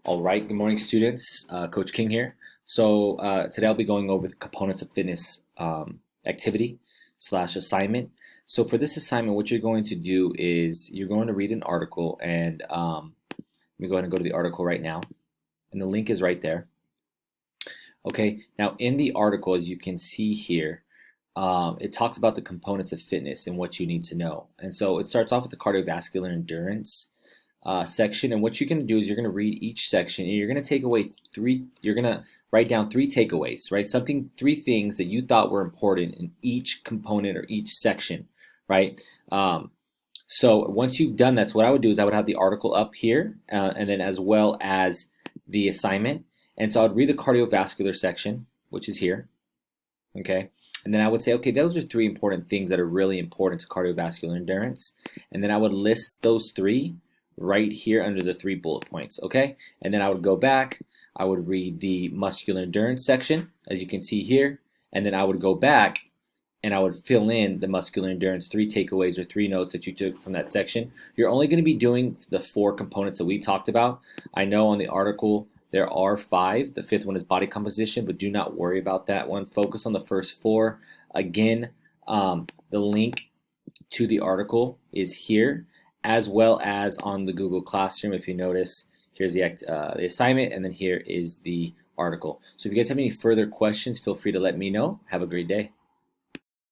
All right, good morning, students. Coach King here. Today I'll be going over the components of fitness activity slash assignment. So for this assignment, what you're going to do is you're going to read an article, and let me go ahead and go to the article right now, and the link is right there. Okay, now in the article, as you can see here, it talks about the components of fitness and what you need to know. And so it starts off with the cardiovascular endurance section, and what you're going to do is you're going to read each section, and you're going to take away you're going to write down three takeaways, right? Three things that you thought were important in each component or each section, right? So once you've done that, so what I would do is I would have the article up here, and then as well as the assignment. And so I'd read the cardiovascular section, which is here, okay? And then I would say, okay, those are three important things that are really important to cardiovascular endurance. And then I would list those three right here under the 3 bullet points, okay? And then I would go back, I would read the muscular endurance section, as you can see here, and then I would go back and I would fill in the muscular endurance 3 takeaways or 3 notes that you took from that section. You're only going to be doing the 4 components that we talked about. I know on the article there are 5. The 5th one is body composition, but do not worry about that one. Focus on the first 4. Again, the link to the article is here, as well as on the Google Classroom. If you notice, here's the assignment, and then here is the article. So if you guys have any further questions, feel free to let me know. Have a great day.